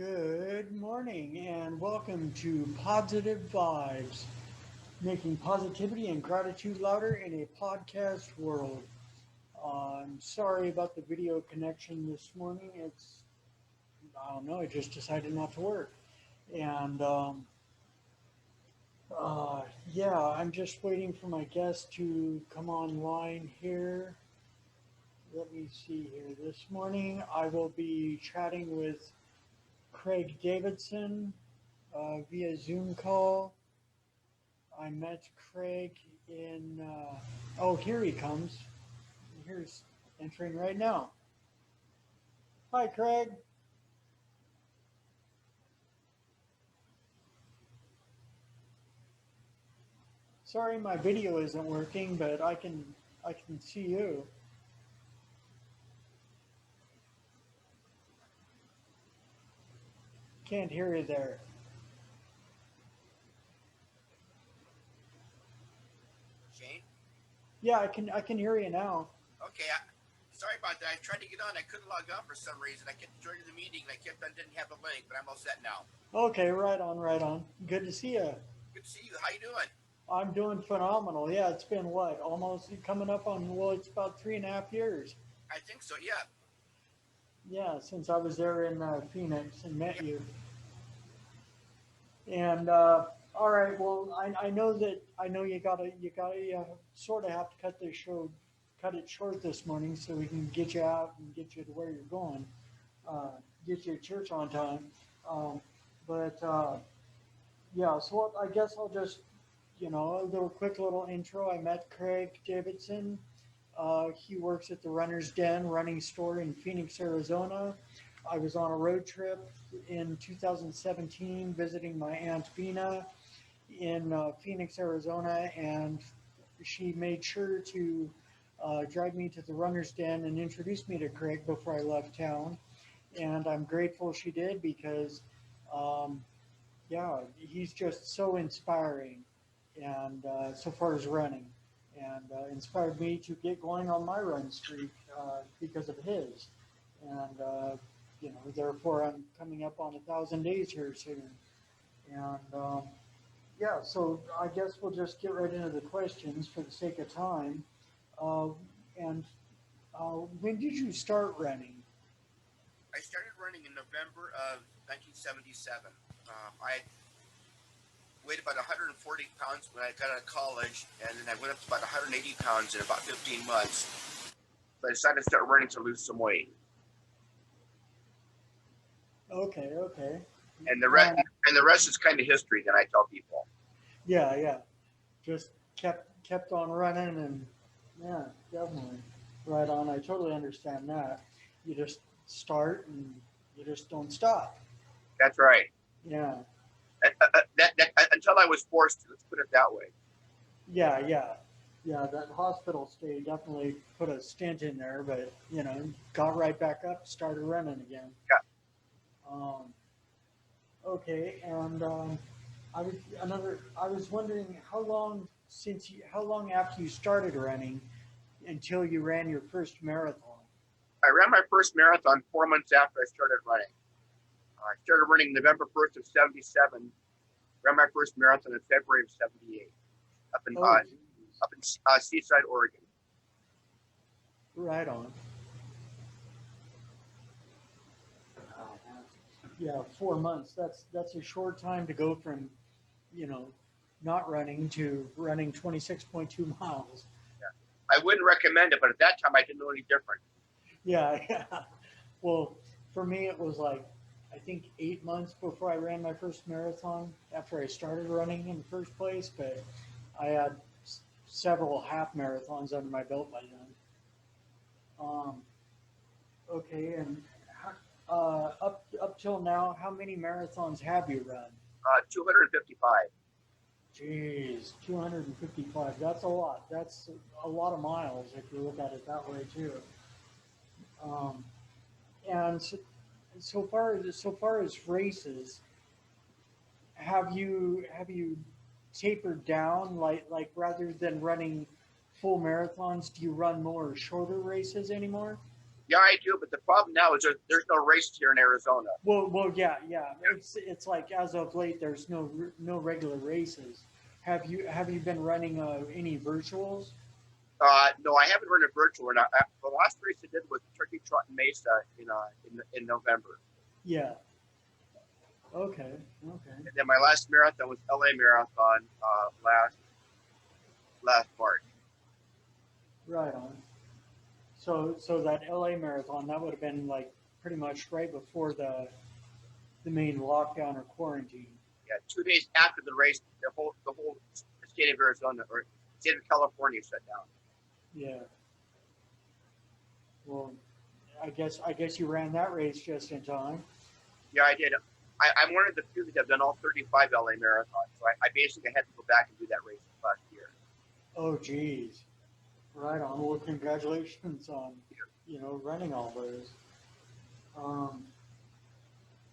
Good morning and welcome to Positive Vibes, making positivity and gratitude louder in a podcast world. I'm sorry about the video connection this morning. I don't know, it just decided not to work. And uh, yeah, I'm just waiting for my guest to come online here. Let me see here. This morning I will be chatting with Craig Davidson via Zoom call. I met Craig oh, here he comes. Here's entering right now. Hi, Craig. Sorry my video isn't working, but I can see you. Can't hear you there. Shane? Yeah, I can hear you now. Okay, sorry about that. I tried to get on. I couldn't log on for some reason. I kept joining the meeting and I kept on didn't have the link, but I'm all set now. Okay, right on, right on. Good to see you. Good to see you. How you doing? I'm doing phenomenal. Yeah, it's been what, almost coming up on, well, it's about 3.5 years. I think so, yeah. Yeah, since I was there in Phoenix and met Yeah, you. And all right, well, I know that I know you sort of have to cut it short this morning so we can get you out and get you to where you're going, uh, get you to church on time. Um, but yeah, so I guess I'll just a little intro. I met Craig Davidson. He works at the Runner's Den running store in Phoenix, Arizona. I was on a road trip in 2017 visiting my Aunt Bina in Phoenix, Arizona, and she made sure to drive me to the Runner's Den and introduce me to Craig before I left town. And I'm grateful she did because, um, yeah, he's just so inspiring and so far as running and inspired me to get going on my run streak because of his. And, therefore I'm coming up on 1,000 days here soon. And yeah, so I guess we'll just get right into the questions for the sake of time. Uh, and when did you start running? I started running in November of 1977. I weighed about 140 pounds when I got out of college, and then I went up to about 180 pounds in about 15 months. So I decided to start running to lose some weight. Okay, okay. And the rest Um, and the rest is kind of history that I tell people. yeah, yeah. Just kept on running and yeah, definitely. Right on. I totally understand that. You just start and you just don't stop. That's right. Yeah. Until I was forced to. Let's put it that way. Yeah, yeah. Yeah, that hospital stay definitely put a stint in there, but got right back up, started running again. Yeah. Um, okay, and I was wondering how long after you started running until you ran your first marathon. I ran my first marathon 4 months after I started running. I started running November 1st of 77. Ran my first marathon in February of 78 up in Oh, Seaside, Oregon. right on. Yeah, 4 months. That's a short time to go from, you know, not running to running 26.2 miles. I wouldn't recommend it, but at that time I didn't know any different. Yeah, yeah. Well, for me, it was like, I think 8 months before I ran my first marathon after I started running in the first place, but I had several half marathons under my belt by then. Um, okay, and up till now, how many marathons have you run? 255. Jeez, 255. That's a lot. That's a lot of miles if you look at it that way too. Um, and so far as races, have you tapered down like rather than running full marathons, do you run more shorter races anymore? Yeah, I do, but the problem now is there's no races here in Arizona. Well, yeah. It's like as of late, there's no regular races. Have you been running any virtuals? No, I haven't run a virtual. The last race I did was Turkey Trot in Mesa in November. Yeah. Okay. Okay. And then my last marathon was LA Marathon last March. Right on. So that LA marathon, that would have been like pretty much right before the main lockdown or quarantine. Yeah, 2 days after the race, the whole state of Arizona or state of California shut down. Yeah. Well, I guess you ran that race just in time. Yeah, I did. I'm one of the few that have done all 35 LA marathons, so I basically had to go back and do that race last year. Oh, geez. Right on. Well, congratulations on running all those. Um,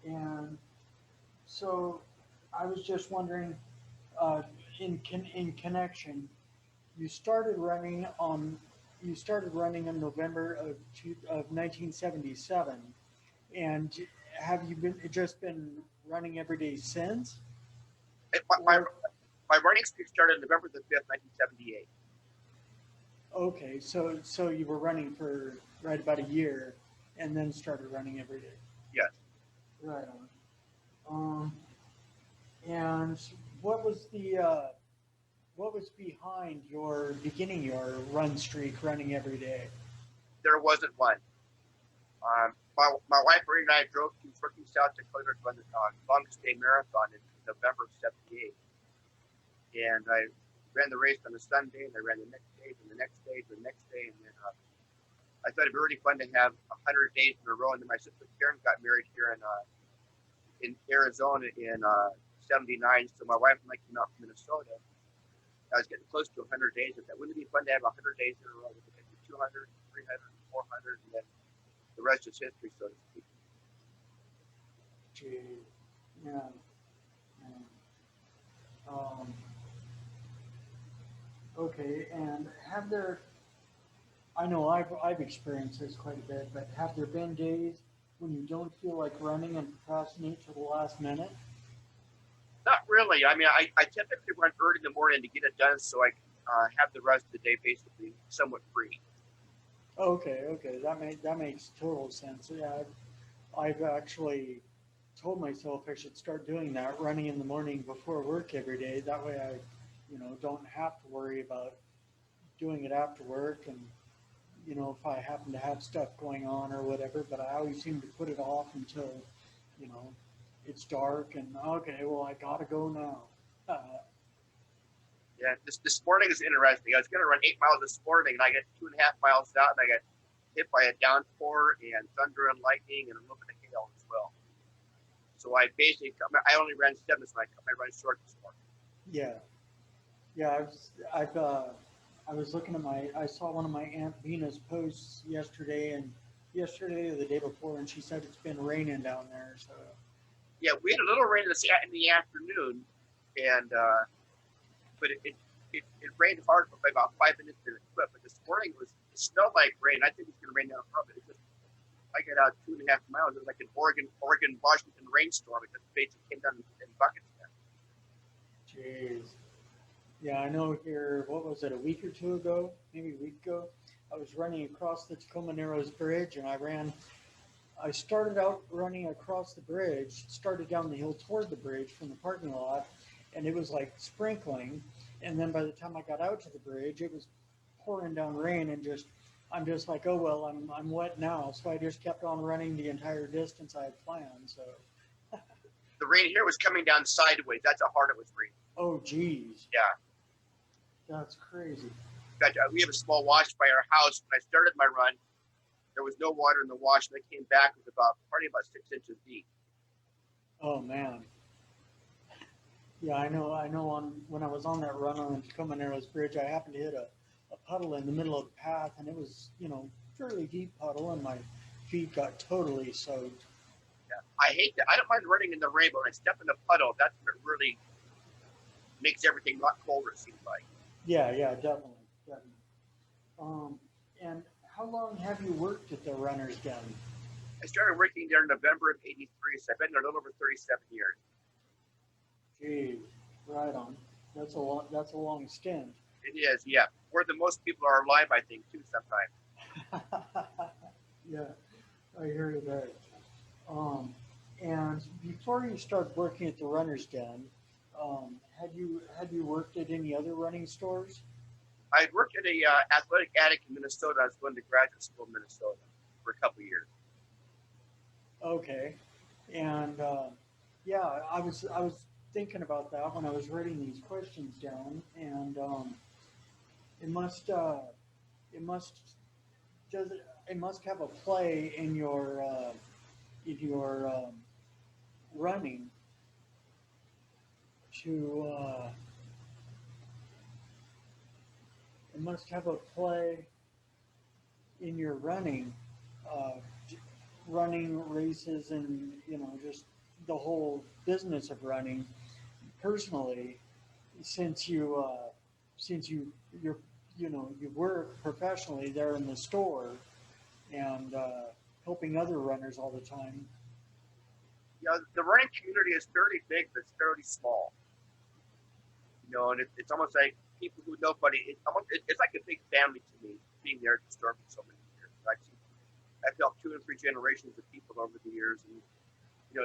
and so I was just wondering, in connection, you started running on you started running in November of 1977, and have you been running every day since? My, my running streak started November the 5th, 1978. Okay, so you were running for right about a year, and then started running every day. Yes. Right on. And what was behind your beginning your run streak, running every day? There wasn't one. My wife Marie and I drove to Turkey, South Dakota to run the longest day marathon in November of '78, and I ran the race on a Sunday, and I ran the next day, and the next day, and the next day, and then I thought it'd be really fun to have 100 days in a row. And then my sister Karen got married here in Arizona in '79, so my wife and I came out from Minnesota. I was getting close to 100 days. I thought, wouldn't it be fun to have 100 days in a row? We could get to 200, 300, 400, and then the rest is history, so to speak. Gee, yeah. Um, okay, and have there? I know I've experienced this quite a bit, but have there been days when you don't feel like running and procrastinate to the last minute? Not really. I mean, I typically run early in the morning to get it done so I can have the rest of the day basically somewhat free. Okay, that makes total sense. Yeah, I've actually told myself I should start doing that, running in the morning before work every day. That way I, don't have to worry about doing it after work, and if I happen to have stuff going on or whatever. But I always seem to put it off until, you know, it's dark and okay, well I gotta go now. Yeah, this morning is interesting. I was going to run 8 miles this morning, and I got 2.5 miles out, and I got hit by a downpour and thunder and lightning and a little bit of hail as well. So I only ran 7, so I cut my run short this morning. Yeah. I was looking at I saw one of my Aunt Venus posts yesterday or the day before, and she said it's been raining down there. So yeah, we had a little rain in the afternoon, and but it rained hard for about 5 minutes and it quit. But this morning it smelled like rain. I think it's going to rain down from it. I got out 2.5 miles. It was like an Oregon, Washington rainstorm. It just basically came down in buckets there. Jeez. Yeah, I know here, what was it, a week or two ago, maybe a week ago, I was running across the Tacoma Narrows Bridge, and I started out running across the bridge, started down the hill toward the bridge from the parking lot, and it was like sprinkling, and then by the time I got out to the bridge, it was pouring down rain, and I'm just like, oh well, I'm wet now, so I just kept on running the entire distance I had planned. So the rain here was coming down sideways. That's how hard it was raining. Oh geez. Yeah. That's crazy. In fact, we have a small wash by our house. When I started my run, there was no water in the wash, and I came back with probably about 6 inches deep. Oh man. Yeah, I know. When I was on that run on the Tacoma Narrows Bridge, I happened to hit a puddle in the middle of the path, and it was, fairly deep puddle, and my feet got totally soaked. Yeah, I hate that. I don't mind running in the rain, but when I step in the puddle, that's what really makes everything a lot colder, it seems like. Yeah, definitely. And how long have you worked at the Runner's Den? I started working there in November of '83, so I've been there a little over 37 years. Geez, right on. That's a long. That's a long stint. It is, yeah. More than most people are alive, I think, too, sometimes. Yeah, I hear you there. And before you started working at the Runner's Den, had you worked at any other running stores? I worked at a athletic attic in Minnesota. I was going to graduate school in Minnesota for a couple of years. Okay, and yeah, I was thinking about that when I was writing these questions down, and it must it must does it must have a play in your running to it must have a play in your running, uh, running races, and just the whole business of running personally, since you're you work professionally there in the store and helping other runners all the time. You know, the running community is fairly big, but it's fairly small. And it's almost like people who nobody. It's like a big family to me, being there at the store for so many years. I've helped 2 and 3 generations of people over the years, and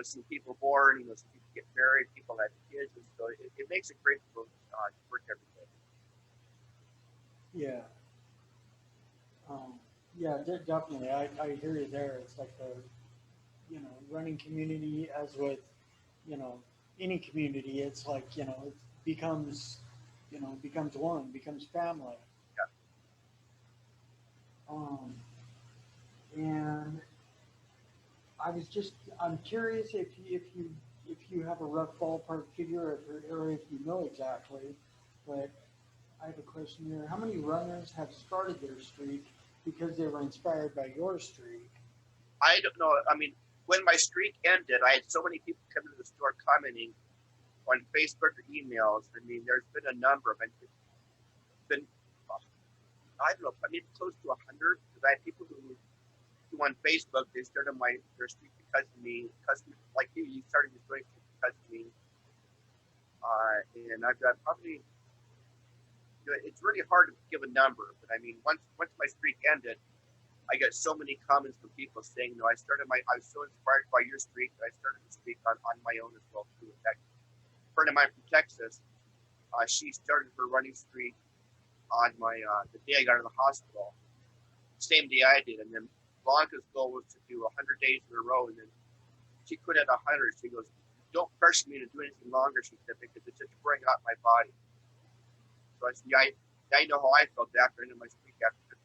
some people born, some people get married, people have kids, and so it makes it great to work every day. Yeah, um, yeah, definitely. I hear you there. It's like the running community, as with you know any community. It's like it becomes becomes one, becomes family. Yeah. Um, and I'm curious if you have a rough ballpark figure, or if you know exactly, but I have a question here. How many runners have started their streak because they were inspired by your streak? I don't know. I mean, when my streak ended, I had so many people come into the store commenting on Facebook or emails. I mean, there's been a number of them. It's been, I don't know, I mean, close to 100. Because I had people who on Facebook, they started their streak because of me. Like you started your streak because of me. And I've got probably, it's really hard to give a number. But I mean, once my streak ended, I got so many comments from people saying, I was so inspired by your streak that I started the streak on my own as well too. In fact, a friend of mine from Texas, she started her running streak on the day I got out of the hospital, same day I did. And then Blanca's goal was to do 100 days in a row, and then she quit at 100. She goes, "Don't pressure me to do anything longer," she said, "because it's just wearing out my body." So I said, "Yeah, I know how I felt after I ended my streak after